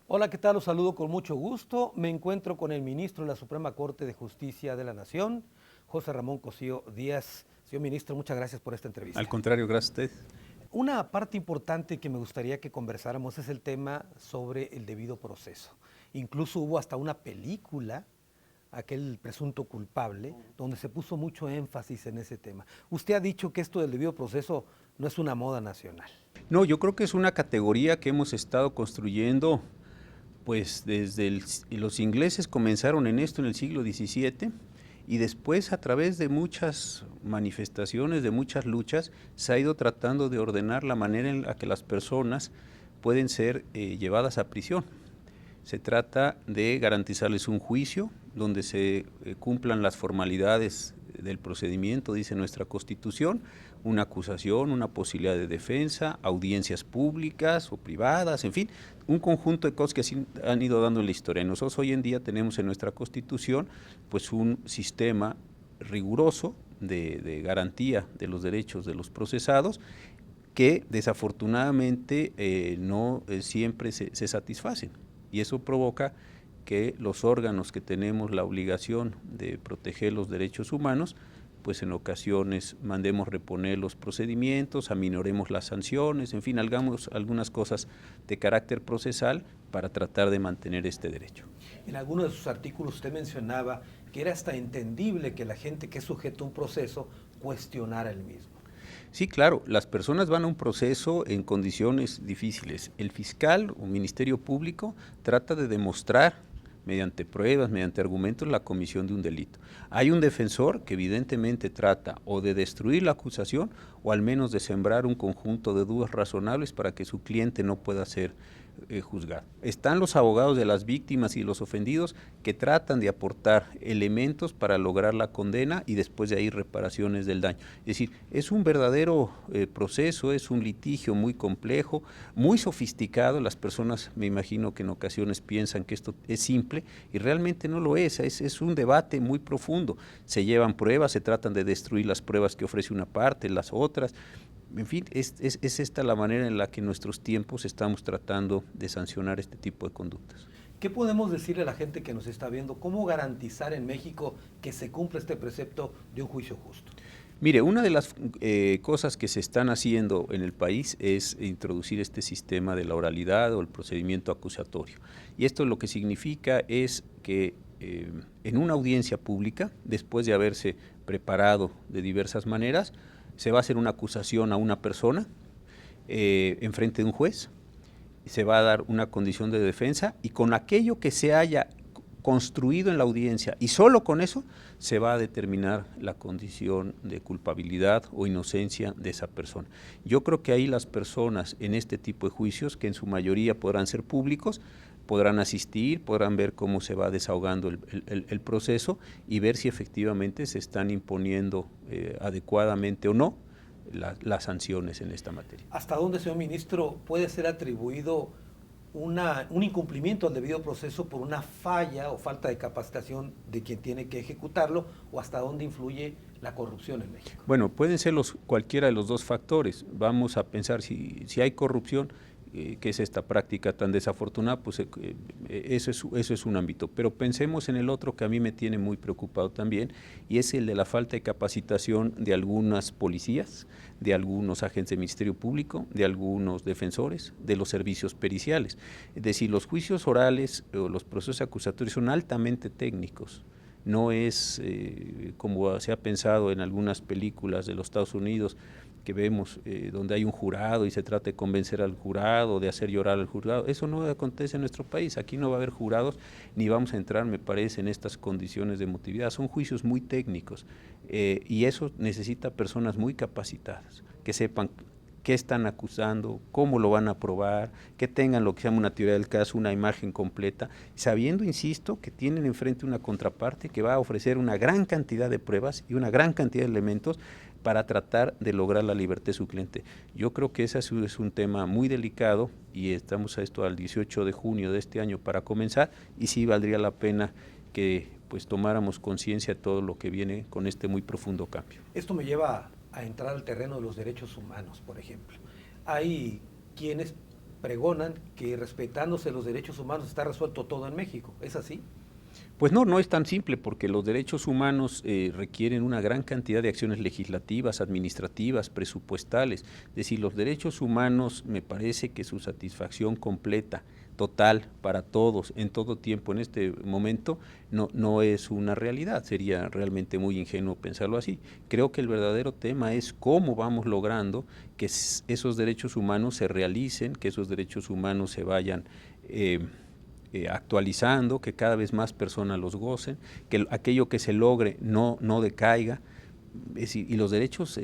Hola, ¿qué tal? Los saludo con mucho gusto. Me encuentro con el ministro de la Suprema Corte de Justicia de la Nación, José Ramón Cosío Díaz. Señor ministro, muchas gracias por esta Al entrevista. contrario, gracias a usted. Una parte importante que me gustaría que conversáramos es el tema sobre el debido proceso. Incluso hubo hasta una película, aquel presunto culpable, donde se puso mucho énfasis en ese tema. Usted ha dicho que esto del debido proceso no es una moda nacional. No, yo creo que es una categoría que hemos estado construyendo, pues desde los ingleses comenzaron en esto en el siglo XVII y después a través de muchas manifestaciones, de muchas luchas, se ha ido tratando de ordenar la manera en la que las personas pueden ser llevadas a prisión. Se trata de garantizarles un juicio donde se cumplan las formalidades del procedimiento, dice nuestra Constitución, una acusación, una posibilidad de defensa, audiencias públicas o privadas, en fin, un conjunto de cosas que así han ido dando en la historia. Y nosotros hoy en día tenemos en nuestra Constitución pues un sistema riguroso de garantía de los derechos de los procesados que desafortunadamente no siempre se satisfacen. Y eso provoca que los órganos que tenemos la obligación de proteger los derechos humanos, pues en ocasiones mandemos reponer los procedimientos, aminoremos las sanciones, en fin, hagamos algunas cosas de carácter procesal para tratar de mantener este derecho. En alguno de sus artículos usted mencionaba que era hasta entendible que la gente que es sujeto a un proceso cuestionara el mismo. Sí, claro, las personas van a un proceso en condiciones difíciles. El fiscal o ministerio público trata de demostrar mediante pruebas, mediante argumentos, la comisión de un delito. Hay un defensor que evidentemente trata o de destruir la acusación o al menos de sembrar un conjunto de dudas razonables para que su cliente no pueda ser juzgado. Están los abogados de las víctimas y los ofendidos que tratan de aportar elementos para lograr la condena y después de ahí reparaciones del daño. Es decir, es un verdadero proceso, es un litigio muy complejo, muy sofisticado. Las personas me imagino que en ocasiones piensan que esto es simple y realmente no lo es un debate muy profundo. Se llevan pruebas, se tratan de destruir las pruebas que ofrece una parte, las otras. En fin, es esta la manera en la que en nuestros tiempos estamos tratando de sancionar este tipo de conductas. ¿Qué podemos decirle a la gente que nos está viendo? ¿Cómo garantizar en México que se cumpla este precepto de un juicio justo? Mire, una de las cosas que se están haciendo en el país es introducir este sistema de la oralidad o el procedimiento acusatorio. Y esto lo que significa es que en una audiencia pública, después de haberse preparado de diversas maneras, se va a hacer una acusación a una persona en frente de un juez, se va a dar una condición de defensa y con aquello que se haya construido en la audiencia y solo con eso se va a determinar la condición de culpabilidad o inocencia de esa persona. Yo creo que ahí las personas en este tipo de juicios, que en su mayoría podrán ser públicos, podrán asistir, podrán ver cómo se va desahogando el proceso y ver si efectivamente se están imponiendo adecuadamente o no las sanciones en esta materia. ¿Hasta dónde, señor ministro, puede ser atribuido un incumplimiento al debido proceso por una falla o falta de capacitación de quien tiene que ejecutarlo, o hasta dónde influye la corrupción en México? Bueno, pueden ser cualquiera de los dos factores. Vamos a pensar si hay corrupción, que es esta práctica tan desafortunada, pues eso es un ámbito. Pero pensemos en el otro que a mí me tiene muy preocupado también, y es el de la falta de capacitación de algunas policías, de algunos agentes del Ministerio Público, de algunos defensores, de los servicios periciales. Es decir, los juicios orales o los procesos acusatorios son altamente técnicos. No es como se ha pensado en algunas películas de los Estados Unidos que vemos donde hay un jurado y se trata de convencer al jurado, de hacer llorar al jurado. Eso no acontece en nuestro país. Aquí no va a haber jurados ni vamos a entrar, me parece, en estas condiciones de emotividad. Son juicios muy técnicos y eso necesita personas muy capacitadas que sepan qué están acusando, cómo lo van a probar, que tengan lo que se llama una teoría del caso, una imagen completa, sabiendo, insisto, que tienen enfrente una contraparte que va a ofrecer una gran cantidad de pruebas y una gran cantidad de elementos para tratar de lograr la libertad de su cliente. Yo creo que ese es un tema muy delicado y estamos a esto al 18 de junio de este año para comenzar y sí valdría la pena que pues tomáramos conciencia de todo lo que viene con este muy profundo cambio. Esto me lleva a entrar al terreno de los derechos humanos, por ejemplo. Hay quienes pregonan que respetándose los derechos humanos está resuelto todo en México. ¿Es así? Pues no, no es tan simple porque los derechos humanos requieren una gran cantidad de acciones legislativas, administrativas, presupuestales. Es decir, los derechos humanos me parece que su satisfacción completa, total, para todos, en todo tiempo, en este momento, no es una realidad. Sería realmente muy ingenuo pensarlo así. Creo que el verdadero tema es cómo vamos logrando que esos derechos humanos se realicen, que esos derechos humanos se vayan actualizando, que cada vez más personas los gocen, que aquello que se logre no decaiga. Es decir, y los derechos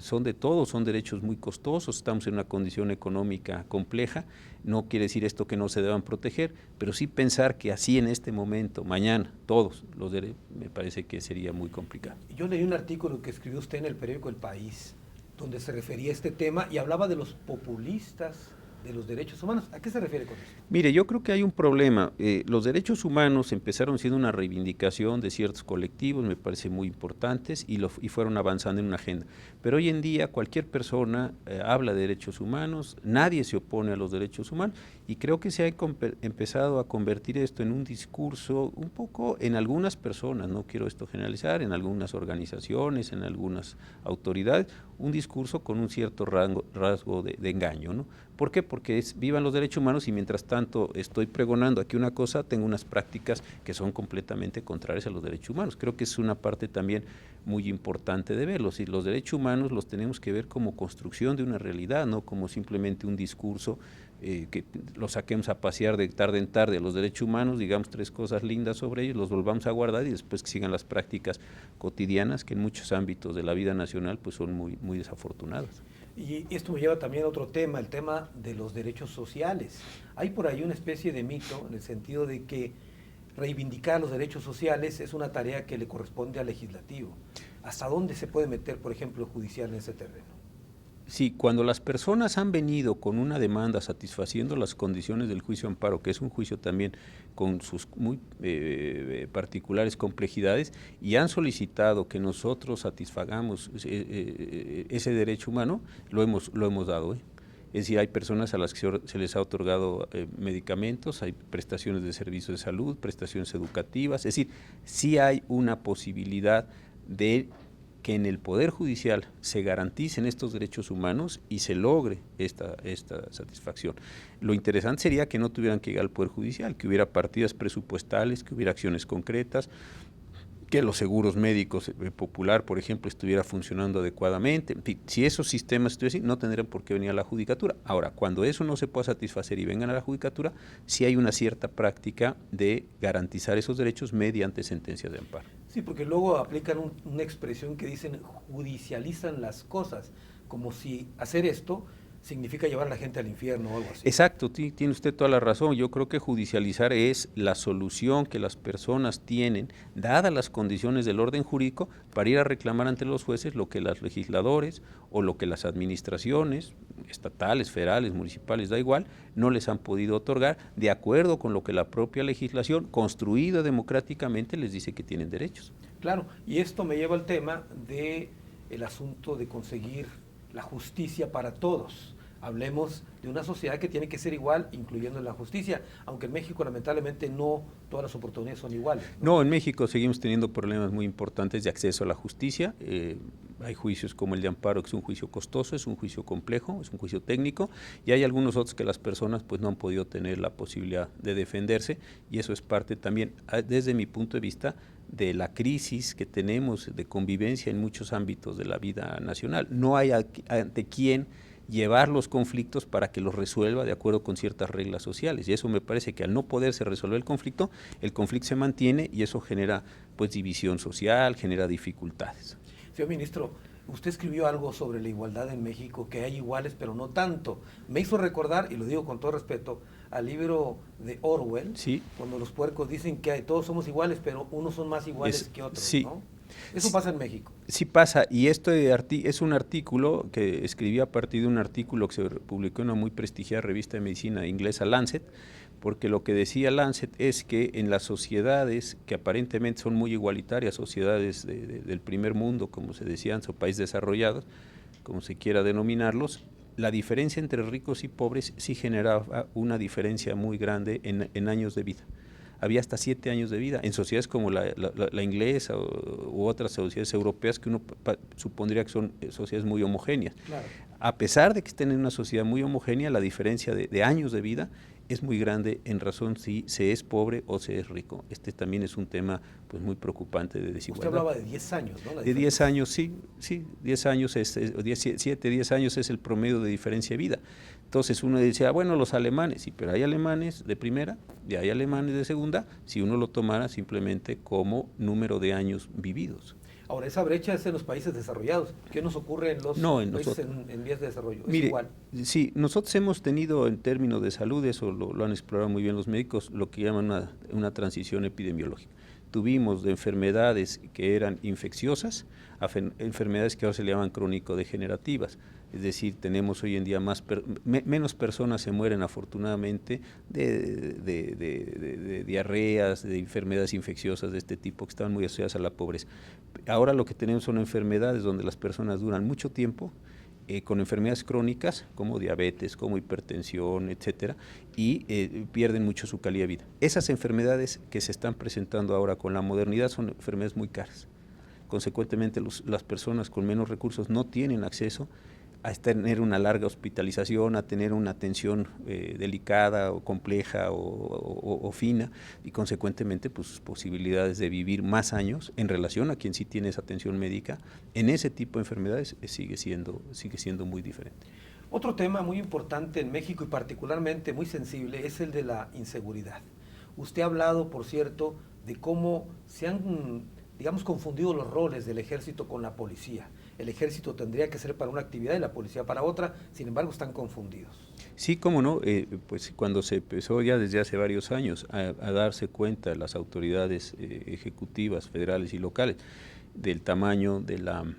son de todos, son derechos muy costosos, estamos en una condición económica compleja, no quiere decir esto que no se deban proteger, pero sí pensar que así en este momento, mañana, todos los derechos, me parece que sería muy complicado. Yo leí un artículo que escribió usted en el periódico El País, donde se refería a este tema y hablaba de los populistas de los derechos humanos. ¿A qué se refiere con esto? Mire, yo creo que hay un problema. Los derechos humanos empezaron siendo una reivindicación de ciertos colectivos, me parece muy importantes, y fueron avanzando en una agenda. Pero hoy en día cualquier persona habla de derechos humanos, nadie se opone a los derechos humanos, y creo que se ha empezado a convertir esto en un discurso un poco en algunas personas, no quiero esto generalizar, en algunas organizaciones, en algunas autoridades, un discurso con un cierto rasgo de engaño, ¿no? ¿Por qué? Porque vivan los derechos humanos y mientras tanto estoy pregonando aquí una cosa, tengo unas prácticas que son completamente contrarias a los derechos humanos. Creo que es una parte también muy importante de verlos. Y los derechos humanos los tenemos que ver como construcción de una realidad, no como simplemente un discurso que lo saquemos a pasear de tarde en tarde a los derechos humanos, digamos 3 cosas lindas sobre ellos, los volvamos a guardar y después que sigan las prácticas cotidianas que en muchos ámbitos de la vida nacional pues son muy desafortunadas. Y esto me lleva también a otro tema, el tema de los derechos sociales. Hay por ahí una especie de mito en el sentido de que reivindicar los derechos sociales es una tarea que le corresponde al legislativo. ¿Hasta dónde se puede meter, por ejemplo, el judicial en ese terreno? Sí, cuando las personas han venido con una demanda satisfaciendo las condiciones del juicio amparo, que es un juicio también con sus muy particulares complejidades, y han solicitado que nosotros satisfagamos ese derecho humano, lo hemos dado. Es decir, hay personas a las que se les ha otorgado medicamentos, hay prestaciones de servicios de salud, prestaciones educativas, es decir, sí hay una posibilidad de que en el Poder Judicial se garanticen estos derechos humanos y se logre esta satisfacción. Lo interesante sería que no tuvieran que llegar al Poder Judicial, que hubiera partidas presupuestales, que hubiera acciones concretas, que los seguros médicos popular, por ejemplo, estuviera funcionando adecuadamente. En fin, si esos sistemas estuvieran así, no tendrían por qué venir a la judicatura. Ahora, cuando eso no se pueda satisfacer y vengan a la judicatura, sí hay una cierta práctica de garantizar esos derechos mediante sentencias de amparo. Sí, porque luego aplican una expresión que dicen judicializan las cosas, como si hacer esto significa llevar a la gente al infierno o algo así. Exacto, tiene usted toda la razón. Yo creo que judicializar es la solución que las personas tienen, dadas las condiciones del orden jurídico, para ir a reclamar ante los jueces lo que los legisladores o lo que las administraciones estatales, federales, municipales, da igual, no les han podido otorgar, de acuerdo con lo que la propia legislación, construida democráticamente, les dice que tienen derechos. Claro, y esto me lleva al tema de el asunto de conseguir la justicia para todos. Hablemos de una sociedad que tiene que ser igual, incluyendo la justicia, aunque en México lamentablemente no todas las oportunidades son iguales. No, en México seguimos teniendo problemas muy importantes de acceso a la justicia. Hay juicios como el de amparo, que es un juicio costoso, es un juicio complejo, es un juicio técnico, y hay algunos otros que las personas pues no han podido tener la posibilidad de defenderse, y eso es parte también, desde mi punto de vista, de la crisis que tenemos de convivencia en muchos ámbitos de la vida nacional. No hay ante quién llevar los conflictos para que los resuelva de acuerdo con ciertas reglas sociales, y eso me parece que al no poderse resolver el conflicto se mantiene y eso genera pues división social, genera dificultades. Señor ministro, usted escribió algo sobre la igualdad en México, que hay iguales pero no tanto. Me hizo recordar, y lo digo con todo respeto, al libro de Orwell, sí, cuando los puercos dicen que todos somos iguales, pero unos son más iguales que otros, sí, ¿no? Eso pasa en México. Sí pasa, y esto es un artículo que escribí a partir de un artículo que se publicó en una muy prestigiada revista de medicina inglesa, Lancet, porque lo que decía Lancet es que en las sociedades que aparentemente son muy igualitarias, sociedades del primer mundo, como se decían, o países desarrollados, como se quiera denominarlos, la diferencia entre ricos y pobres sí generaba una diferencia muy grande en años de vida. Había hasta 7 años de vida en sociedades como la inglesa u otras sociedades europeas que uno supondría que son sociedades muy homogéneas. Claro. A pesar de que estén en una sociedad muy homogénea, la diferencia de años de vida es muy grande en razón si se es pobre o se es rico. Este también es un tema pues muy preocupante de desigualdad. Usted hablaba de 10 años, ¿no? De 10 años, sí, 10 años, 7, 10 años es el promedio de diferencia de vida. Entonces uno decía, bueno, los alemanes, sí, pero hay alemanes de primera y hay alemanes de segunda, si uno lo tomara simplemente como número de años vividos. Ahora, esa brecha es en los países desarrollados. ¿Qué nos ocurre en los países en vías de desarrollo? ¿Es mire, igual? Sí, nosotros hemos tenido en términos de salud, eso lo han explorado muy bien los médicos, lo que llaman una transición epidemiológica. Tuvimos de enfermedades que eran infecciosas a enfermedades que ahora se le llaman crónico-degenerativas. Es decir, tenemos hoy en día menos personas se mueren afortunadamente de diarreas, de enfermedades infecciosas de este tipo que estaban muy asociadas a la pobreza. Ahora lo que tenemos son enfermedades donde las personas duran mucho tiempo, con enfermedades crónicas como diabetes, como hipertensión, etcétera, y pierden mucho su calidad de vida. Esas enfermedades que se están presentando ahora con la modernidad son enfermedades muy caras. Consecuentemente, las personas con menos recursos no tienen acceso a tener una larga hospitalización, a tener una atención delicada o compleja o fina, y consecuentemente pues sus posibilidades de vivir más años en relación a quien sí tiene esa atención médica en ese tipo de enfermedades sigue siendo muy diferente. Otro tema muy importante en México y particularmente muy sensible es el de la inseguridad. Usted ha hablado, por cierto, de cómo se han, digamos, confundido los roles del ejército con la policía. El ejército tendría que ser para una actividad y la policía para otra, sin embargo están confundidos. Sí, cómo no, pues cuando se empezó ya desde hace varios años a darse cuenta las autoridades ejecutivas, federales y locales del tamaño de la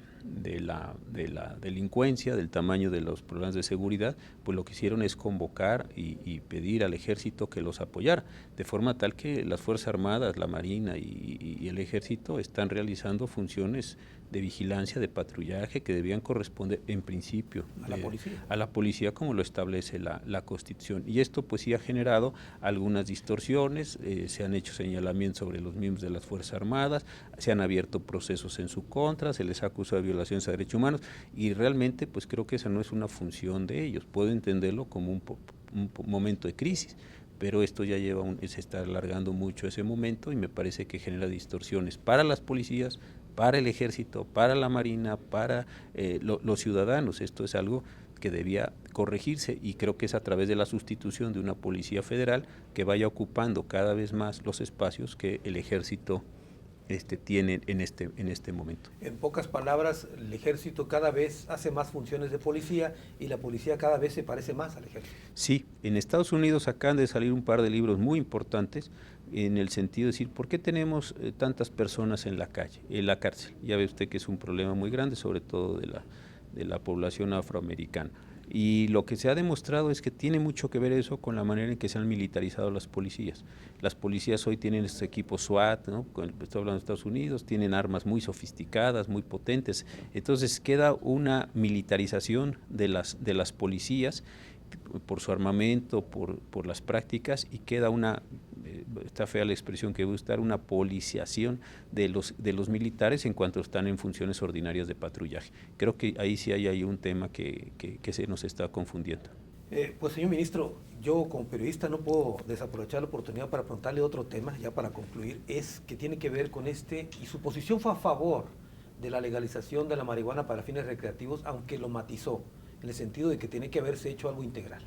delincuencia, del tamaño de los problemas de seguridad, pues lo que hicieron es convocar y pedir al ejército que los apoyara, de forma tal que las Fuerzas Armadas, la Marina y el ejército están realizando funciones de vigilancia, de patrullaje que debían corresponder en principio a la policía como lo establece la Constitución. Y esto pues sí ha generado algunas distorsiones, se han hecho señalamientos sobre los miembros de las Fuerzas Armadas, se han abierto procesos en su contra, se les ha acusado de violaciones a derechos humanos y realmente pues creo que esa no es una función de ellos, puedo entenderlo como un momento de crisis, pero esto ya se está alargando mucho ese momento y me parece que genera distorsiones para las policías, para el ejército, para la marina, para los ciudadanos. Esto es algo que debía corregirse y creo que es a través de la sustitución de una policía federal que vaya ocupando cada vez más los espacios que el ejército tiene en este momento. En pocas palabras, el ejército cada vez hace más funciones de policía y la policía cada vez se parece más al ejército. Sí, en Estados Unidos acaban de salir un par de libros muy importantes en el sentido de decir, ¿por qué tenemos tantas personas en la calle, en la cárcel? Ya ve usted que es un problema muy grande, sobre todo de la población afroamericana. Y lo que se ha demostrado es que tiene mucho que ver eso con la manera en que se han militarizado las policías. Las policías hoy tienen estos equipos SWAT, ¿no? Estoy hablando de Estados Unidos, tienen armas muy sofisticadas, muy potentes. Entonces queda una militarización de las policías por su armamento, por las prácticas, y queda está fea la expresión que voy a usar, una policiación de los militares en cuanto están en funciones ordinarias de patrullaje. Creo que ahí sí hay un tema que se nos está confundiendo. Pues señor ministro, yo como periodista no puedo desaprovechar la oportunidad para preguntarle otro tema, ya para concluir, es que tiene que ver con y su posición fue a favor de la legalización de la marihuana para fines recreativos, aunque lo matizó, en el sentido de que tiene que haberse hecho algo integral.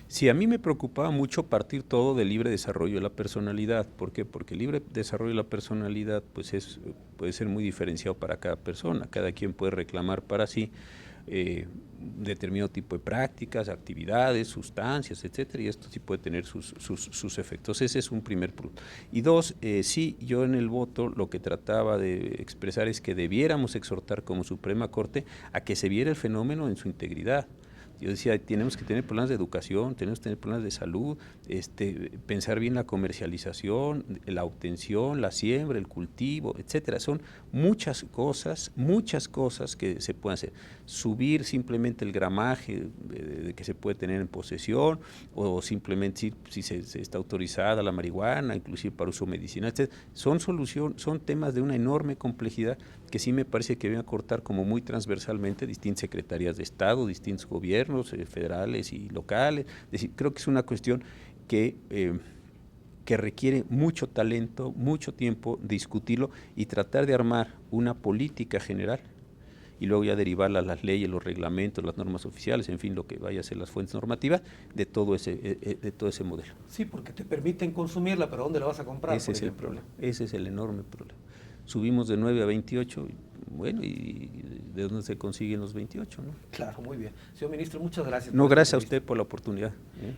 Sí, a mí me preocupaba mucho partir todo del libre desarrollo de la personalidad. ¿Por qué? Porque el libre desarrollo de la personalidad pues puede ser muy diferenciado para cada persona. Cada quien puede reclamar para sí determinado tipo de prácticas, actividades, sustancias, etcétera, y esto sí puede tener sus efectos. Ese es un primer punto. Y dos, sí, yo en el voto lo que trataba de expresar es que debiéramos exhortar como Suprema Corte a que se viera el fenómeno en su integridad. Yo decía, tenemos que tener problemas de educación, tenemos que tener problemas de salud, pensar bien la comercialización, la obtención, la siembra, el cultivo, etcétera. Son muchas cosas que se pueden hacer. Subir simplemente el gramaje de que se puede tener en posesión, o simplemente si se está autorizada la marihuana, inclusive para uso medicinal, etcétera. Son temas de una enorme complejidad que sí me parece que deben acortar como muy transversalmente distintas secretarías de Estado, distintos gobiernos federales y locales. Es decir, creo que es una cuestión que requiere mucho talento, mucho tiempo discutirlo y tratar de armar una política general y luego ya derivarla a las leyes, los reglamentos, las normas oficiales, en fin, lo que vaya a ser las fuentes normativas de todo ese modelo. Sí, porque te permiten consumirla, pero ¿dónde la vas a comprar? Ese es el problema, ese es el enorme problema. Subimos de 9 a 28, bueno, ¿y de dónde se consiguen los 28? ¿No? Claro, muy bien. Señor ministro, muchas gracias. No, gracias a usted por la oportunidad.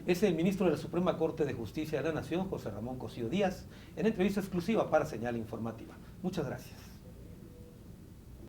Es el ministro de la Suprema Corte de Justicia de la Nación, José Ramón Cosío Díaz, en entrevista exclusiva para Señal Informativa. Muchas gracias.